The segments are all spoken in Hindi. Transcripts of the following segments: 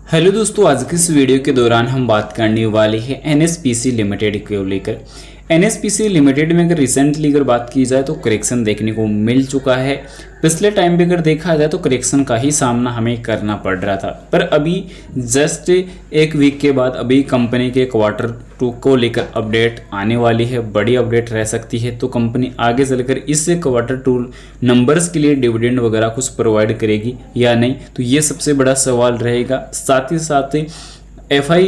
हेलो दोस्तों, आज की इस वीडियो के दौरान हम बात करने वाले हैं एनएसपीसी लिमिटेड को लेकर। एनएसपीसी लिमिटेड में अगर रिसेंटली अगर बात की जाए तो करेक्शन देखने को मिल चुका है। पिछले टाइम पे अगर देखा जाए तो करेक्शन का ही सामना हमें करना पड़ रहा था, पर अभी जस्ट एक वीक के बाद अभी कंपनी के क्वार्टर 2 को लेकर अपडेट आने वाली है। बड़ी अपडेट रह सकती है, तो कंपनी आगे चलकर इस क्वार्टर 2 नंबर्स के लिए डिविडेंड वगैरह कुछ प्रोवाइड करेगी या नहीं, तो ये सबसे बड़ा सवाल रहेगा। साथ ही साथ FY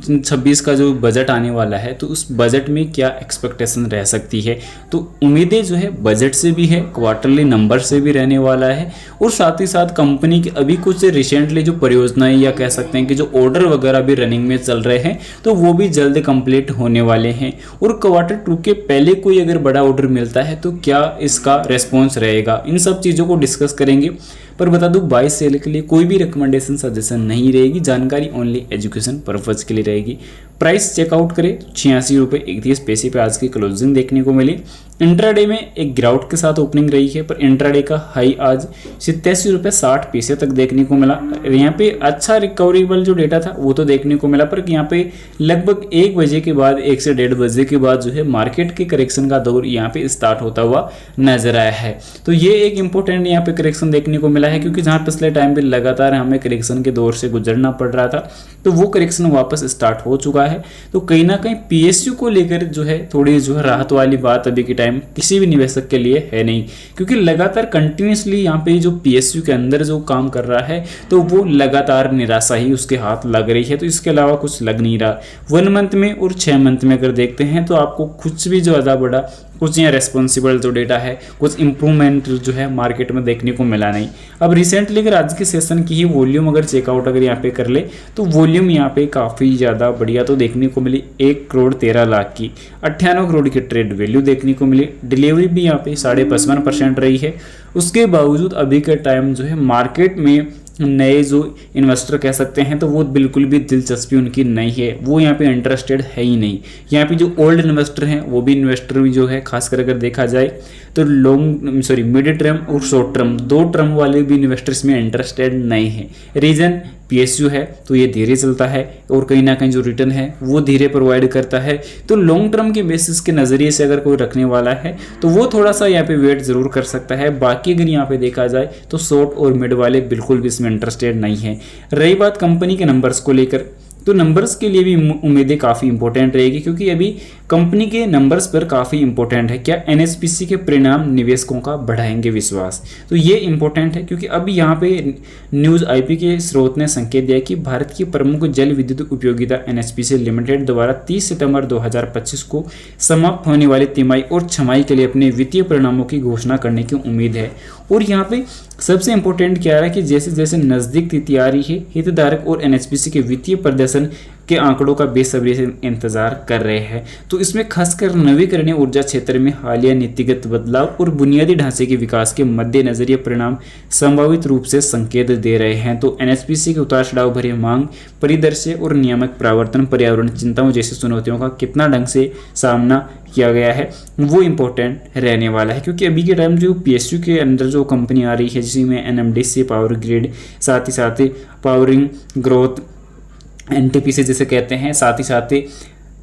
26 का जो बजट आने वाला है, तो उस बजट में क्या एक्सपेक्टेशन रह सकती है। तो उम्मीदें जो है बजट से भी है, क्वार्टरली नंबर से भी रहने वाला है, और साथ ही साथ कंपनी के अभी कुछ रिसेंटली जो परियोजनाएं या कह सकते हैं कि जो ऑर्डर वगैरह भी रनिंग में चल रहे हैं, तो वो भी जल्द कंप्लीट होने वाले हैं। और क्वार्टर 2 के पहले कोई अगर बड़ा ऑर्डर मिलता है तो क्या इसका रेस्पॉन्स रहेगा, इन सब चीज़ों को डिस्कस करेंगे। पर बता दूं, बाय सेल के लिए कोई भी रिकमेंडेशन सजेशन नहीं रहेगी, जानकारी ओनली एजुकेशन पर्पज के लिए रहेगी। प्राइस चेकआउट करें तो 86 रुपये 31 पैसे पे आज की क्लोजिंग देखने को मिली। इंट्राडे में एक गिरावट के साथ ओपनिंग रही है, पर इंट्राडे का हाई आज 87 रुपये 60 पैसे तक देखने को मिला। यहाँ पे अच्छा रिकवरेबल जो डेटा था वो तो देखने को मिला, पर यहाँ पे लगभग 1 बजे के बाद 1 से 1:30 बजे के बाद जो है मार्केट के करेक्शन का दौर यहाँ पे स्टार्ट होता हुआ नजर आया है। तो ये एक इंपॉर्टेंट यहाँ पे करेक्शन देखने को मिला है, क्योंकि जहाँ पिछले टाइम पे लगातार हमें करेक्शन के दौर से गुजरना पड़ रहा था, तो वो करेक्शन वापस स्टार्ट हो चुका है। तो कहीं ना कहीं PSU को लेकर जो है थोड़ी जो है राहत वाली बात अभी के टाइम किसी भी निवेशक के लिए है नहीं, क्योंकि लगातार कंटिन्यूसली यहाँ पे जो PSU के अंदर जो काम कर रहा है, तो वो लगातार निराशा ही उसके हाथ लग रही है। तो इसके अलावा कुछ लग नहीं रहा। 1 मंथ में और 6 मंथ में अगर देखते हैं तो आपको कुछ भी ज़्यादा बड़ा कुछ यहाँ रेस्पॉन्सिबल जो डेटा है, कुछ इंप्रूवमेंट जो है मार्केट में देखने को मिला नहीं। अब रिसेंटली अगर आज के सेशन की ही वॉल्यूम अगर चेकआउट अगर यहाँ पे कर ले, तो वॉल्यूम यहाँ पे काफ़ी ज़्यादा बढ़िया तो देखने को मिली। 1 करोड़ 13 लाख की 98 करोड़ की ट्रेड वैल्यू देखने को मिली। डिलीवरी भी यहाँ पे 55.5% रही है। उसके बावजूद अभी के टाइम जो है मार्केट में नए जो इन्वेस्टर कह सकते हैं, तो वो बिल्कुल भी दिलचस्पी उनकी नहीं है, वो यहाँ पे इंटरेस्टेड है ही नहीं। यहाँ पे जो ओल्ड इन्वेस्टर हैं वो भी इन्वेस्टर भी जो है खासकर अगर देखा जाए तो मिड टर्म और शॉर्ट टर्म 2 टर्म वाले भी इन्वेस्टर्स में इंटरेस्टेड नहीं है। रीजन PSU है, तो ये धीरे चलता है और कहीं ना कहीं जो रिटर्न है वो धीरे प्रोवाइड करता है। तो लॉन्ग टर्म के बेसिस के नज़रिए से अगर कोई रखने वाला है तो वो थोड़ा सा यहाँ पे वेट जरूर कर सकता है। बाकी अगर यहाँ पे देखा जाए तो शॉर्ट और मिड वाले बिल्कुल भी इसमें इंटरेस्टेड नहीं है। रही बात कंपनी के नंबर्स को लेकर, तो नंबर्स के लिए भी उम्मीदें काफ़ी इंपॉर्टेंट रहेगी, क्योंकि अभी कंपनी के नंबर्स पर काफ़ी इंपॉर्टेंट है। क्या NSPC के परिणाम निवेशकों का बढ़ाएंगे विश्वास, तो ये इंपॉर्टेंट है, क्योंकि अभी यहाँ पे न्यूज़ IP के स्रोत ने संकेत दिया कि भारत की प्रमुख जल विद्युत उपयोगिता NSPC लिमिटेड द्वारा 30 सितंबर 2025 को समाप्त होने वाली तिमाही और छमाही के लिए अपने वित्तीय परिणामों की घोषणा करने की उम्मीद है। और यहाँ पे सबसे इंपॉर्टेंट क्या है कि जैसे जैसे नज़दीक तिथि आ रही है, हितधारक और NSPC के वित्तीय प्रदर्शन के आंकड़ों का बेसब्री से इंतजार कर रहे हैं। तो इसमें खासकर नवीकरणीय ऊर्जा क्षेत्र में हालिया नीतिगत बदलाव और बुनियादी ढांचे के विकास के मद्देनजर ये परिणाम संभावित रूप से संकेत दे रहे हैं। तो NSPC के उतार चढ़ाव भरे मांग परिदृश्य और नियामक प्रावर्तन पर्यावरण चिंताओं जैसी चुनौतियों का कितना ढंग से सामना किया गया है वो इम्पोर्टेंट रहने वाला है। क्योंकि अभी के टाइम जो PSU के अंदर जो कंपनी आ रही है, जिसमें NMDC पावर ग्रिड, साथ ही साथ पावरिंग ग्रोथ NTPC जिसे कहते हैं, साथ ही साथ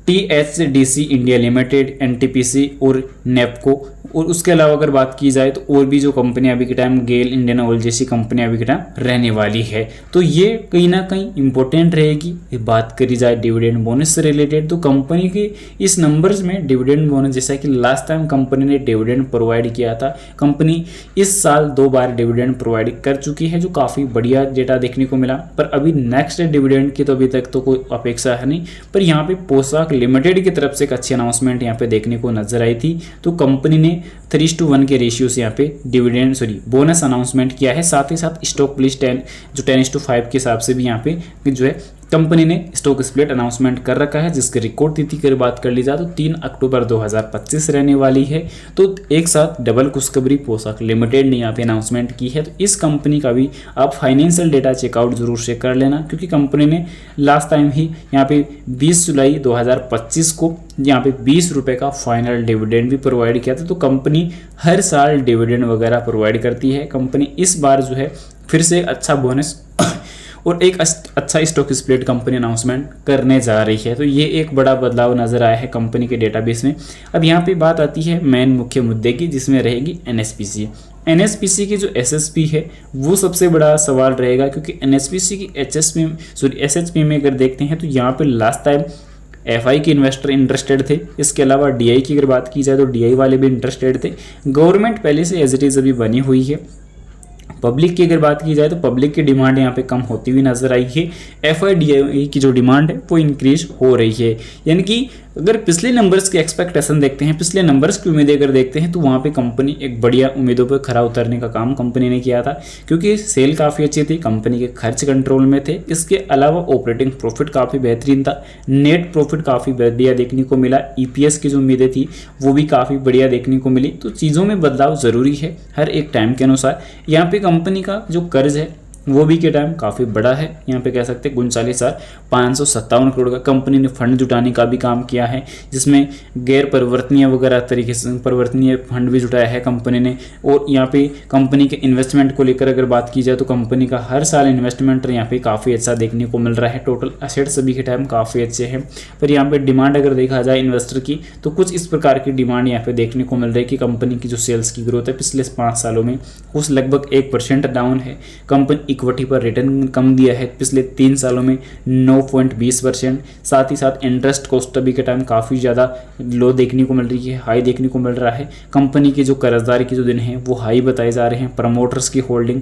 THDC इंडिया लिमिटेड, NTPC और नेपको, और उसके अलावा अगर बात की जाए तो और भी जो कंपनियां अभी के टाइम गेल, इंडियन ऑयल जैसी कंपनियां अभी के टाइम रहने वाली है। तो ये कहीं ना कहीं इंपॉर्टेंट रहेगी। बात करी जाए डिविडेंड बोनस से रिलेटेड, तो कंपनी के इस नंबर्स में डिविडेंड बोनस, जैसा कि लास्ट टाइम कंपनी ने डिविडेंड प्रोवाइड किया था, कंपनी इस साल 2 बार डिविडेंड प्रोवाइड कर चुकी है, जो काफ़ी बढ़िया डेटा देखने को मिला। पर अभी नेक्स्ट डिविडेंड की तो अभी तक तो कोई अपेक्षा है नहीं। पर यहाँ पे पोशाक लिमिटेड की तरफ से एक अच्छी अनाउंसमेंट यहाँ पे देखने को नजर आई थी। तो कंपनी ने 3:1 के रेशियो से यहाँ पे बोनस अनाउंसमेंट किया है। साथ ही साथ स्टॉक प्लीज 10:5 के हिसाब से भी यहाँ पे जो है कंपनी ने स्टॉक स्प्लिट अनाउंसमेंट कर रखा है, जिसके रिकॉर्ड तिथि की बात कर ली जाए तो 3 अक्टूबर 2025 रहने वाली है। तो एक साथ डबल खुशखबरी पोशाक लिमिटेड ने यहाँ पे अनाउंसमेंट की है। तो इस कंपनी का भी आप फाइनेंशियल डेटा चेकआउट जरूर से कर लेना, क्योंकि कंपनी ने लास्ट टाइम ही यहाँ पे 20 जुलाई 2025 को यहाँ पे 20 रुपये का फाइनल डिविडेंड भी प्रोवाइड किया था। तो कंपनी हर साल डिविडेंड वगैरह प्रोवाइड करती है। कंपनी इस बार जो है फिर से अच्छा बोनस और एक अच्छा स्टॉक स्प्लिट कंपनी अनाउंसमेंट करने जा रही है। तो ये एक बड़ा बदलाव नजर आया है कंपनी के डेटाबेस में। अब यहाँ पे बात आती है मेन मुख्य मुद्दे की, जिसमें रहेगी एनएसपीसी। एनएसपीसी की जो एसएसपी है वो सबसे बड़ा सवाल रहेगा, क्योंकि एनएसपीसी की एसएचपी में अगर देखते हैं तो यहाँ पे लास्ट टाइम एफआई के इन्वेस्टर इंटरेस्टेड थे। इसके अलावा डीआई की अगर बात की जाए तो डीआई वाले भी इंटरेस्टेड थे। गवर्नमेंट पहले से एज इट इज़ अभी बनी हुई है। पब्लिक की अगर बात की जाए तो पब्लिक की डिमांड यहाँ पे कम होती हुई नजर आई है। एफआईडीआई की जो डिमांड है वो इंक्रीज हो रही है। यानी कि अगर पिछले नंबर्स के एक्सपेक्टेशन देखते हैं, पिछले नंबर्स की उम्मीदें अगर देखते हैं, तो वहाँ पे कंपनी एक बढ़िया उम्मीदों पर खरा उतरने का काम कंपनी ने किया था, क्योंकि सेल काफ़ी अच्छी थी, कंपनी के खर्च कंट्रोल में थे। इसके अलावा ऑपरेटिंग प्रॉफिट काफ़ी बेहतरीन था, नेट प्रॉफिट काफ़ी बढ़िया देखने को मिला, ईपीएस की जो उम्मीदें थी वो भी काफ़ी बढ़िया देखने को मिली। तो चीज़ों में बदलाव ज़रूरी है हर एक टाइम के अनुसार। यहाँ पे कंपनी का जो कर्ज है वो भी के टाइम काफ़ी बड़ा है। यहाँ पे कह सकते हैं 39,557 करोड़ का कंपनी ने फंड जुटाने का भी काम किया है, जिसमें गैर परिवर्तनीय वगैरह तरीके से परिवर्तनीय फंड भी जुटाया है कंपनी ने। और यहाँ पे कंपनी के इन्वेस्टमेंट को लेकर अगर बात की जाए तो कंपनी का हर साल इन्वेस्टमेंट यहाँ पे काफ़ी अच्छा देखने को मिल रहा है। टोटल एसेट्स सभी के टाइम काफ़ी अच्छे हैं। पर यहाँ पे डिमांड अगर देखा जाए इन्वेस्टर की, तो कुछ इस प्रकार की डिमांड यहाँ पे देखने को मिल रही है कि कंपनी की जो सेल्स की ग्रोथ है पिछले 5 सालों में उस लगभग 1% डाउन है। कंपनी इक्विटी पर रिटर्न कम दिया है पिछले 3 सालों में 9.20%। साथ ही साथ इंटरेस्ट कॉस्ट अभी के टाइम काफ़ी ज़्यादा लो देखने को मिल रही है, हाई देखने को मिल रहा है। कंपनी की जो कर्जदारी के जो दिन हैं वो हाई बताए जा रहे हैं। प्रमोटर्स की होल्डिंग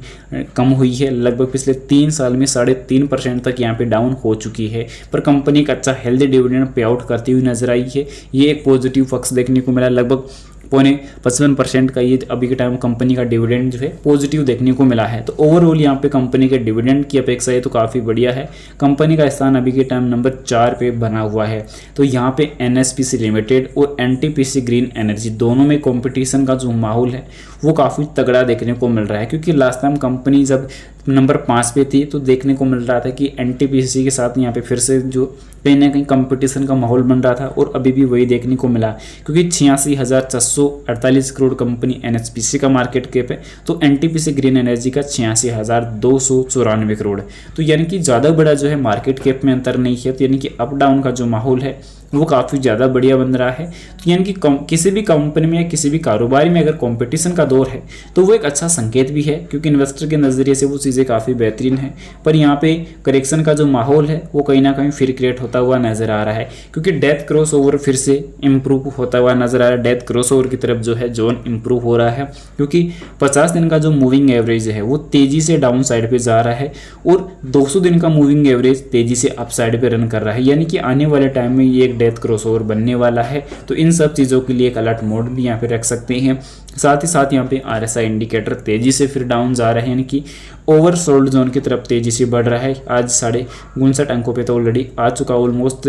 कम हुई है, लगभग पिछले 3 साल में 3.5% तक यहाँ पे डाउन हो चुकी है। पर कंपनी एक अच्छा हेल्दी डिविडेंड पे आउट करती हुई नजर आई है। ये एक पॉजिटिव पक्ष देखने को मिला। लगभग 55% का ये अभी के टाइम कंपनी का डिविडेंड जो है पॉजिटिव देखने को मिला है। तो ओवरऑल यहाँ पे कंपनी के डिविडेंड की अपेक्षा है तो काफ़ी बढ़िया है। कंपनी का स्थान अभी के टाइम नंबर 4 पे बना हुआ है। तो यहाँ पे एनएसपीसी लिमिटेड और एनटीपीसी ग्रीन एनर्जी दोनों में कंपटीशन का जो माहौल है वो काफ़ी तगड़ा देखने को मिल रहा है, क्योंकि लास्ट टाइम कंपनी जब नंबर 5 पे थी तो देखने को मिल रहा था कि एनटीपीसी के साथ यहाँ पे फिर से जो कहीं ना कहीं कंपटीशन का माहौल बन रहा था, और अभी भी वही देखने को मिला, क्योंकि 86,448 करोड़ कंपनी एनएचपीसी का मार्केट कैप है, तो एनटीपीसी ग्रीन एनर्जी का 86,294 करोड़। तो यानी कि ज़्यादा बड़ा जो है मार्केट कैप में अंतर नहीं है। तो यानी कि अप डाउन का जो माहौल है वो काफ़ी ज़्यादा बढ़िया बन रहा है। तो यानी कि किसी भी कंपनी में या किसी भी कारोबार में अगर कंपटीशन का दौर है तो वो एक अच्छा संकेत भी है, क्योंकि इन्वेस्टर के नज़रिए से वो चीज़ें काफ़ी बेहतरीन है। पर यहाँ पे करेक्शन का जो माहौल है वो कहीं ना कहीं फिर क्रिएट होता हुआ नजर आ रहा है, क्योंकि डेथ क्रॉस ओवर फिर से इम्प्रूव होता हुआ नजर आ रहा है। डेथ क्रॉस ओवर की तरफ जो है जोन इम्प्रूव हो रहा है, क्योंकि 50 दिन का जो मूविंग एवरेज है वो तेज़ी से डाउन साइड पर जा रहा है, और 200 दिन का मूविंग एवरेज तेज़ी से अप साइड पर रन कर रहा है। यानी कि आने वाले टाइम में ये एक डेथ क्रॉसओवर बनने वाला है। तो इन सब चीज़ों के लिए एक अलर्ट मोड भी यहाँ पे रख सकते हैं। साथ ही साथ यहाँ पे आरएसआई इंडिकेटर तेजी से फिर डाउन जा रहे हैं, यानी कि ओवरसोल्ड जोन की तरफ तेजी से बढ़ रहा है। आज 59.59 अंकों पे तो ऑलरेडी आ चुका ऑलमोस्ट।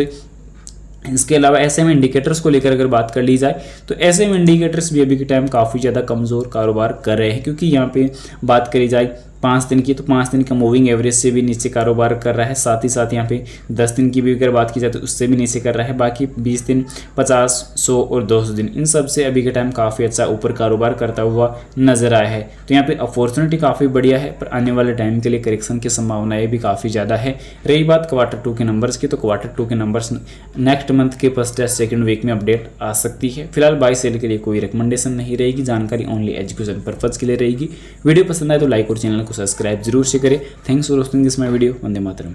इसके अलावा एसएम इंडिकेटर्स को लेकर अगर बात कर ली जाए तो एसएम इंडिकेटर्स भी अभी के टाइम काफ़ी ज़्यादा कमज़ोर कारोबार कर रहे हैं, क्योंकि यहाँ पे बात करी जाए 5 दिन की तो 5 दिन का मूविंग एवरेज से भी नीचे कारोबार कर रहा है। साथ ही साथ यहाँ पे 10 दिन की भी अगर बात की जाए तो उससे भी नीचे कर रहा है। बाकी 20 दिन, 50, 100 और 200 दिन इन सब से अभी के टाइम काफ़ी अच्छा ऊपर कारोबार करता हुआ नजर आया है। तो यहाँ पे अपॉर्चुनिटी काफ़ी बढ़िया है, पर आने वाले टाइम के लिए करेक्शन की संभावनाएं भी काफ़ी ज़्यादा है। रही बात Q2 के नंबर्स की, तो Q2 के नंबर्स नेक्स्ट मंथ के फर्स्ट या सेकेंड वीक में अपडेट आ सकती है। फिलहाल बाय सेल के लिए कोई रिकमेंडेशन नहीं रहेगी, जानकारी ओनली एजुकेशन पर्पज के लिए रहेगी। वीडियो पसंद आए तो लाइक और चैनल को सब्सक्राइब जरूर से करें। Thanks for watching this my video. Vande Mataram.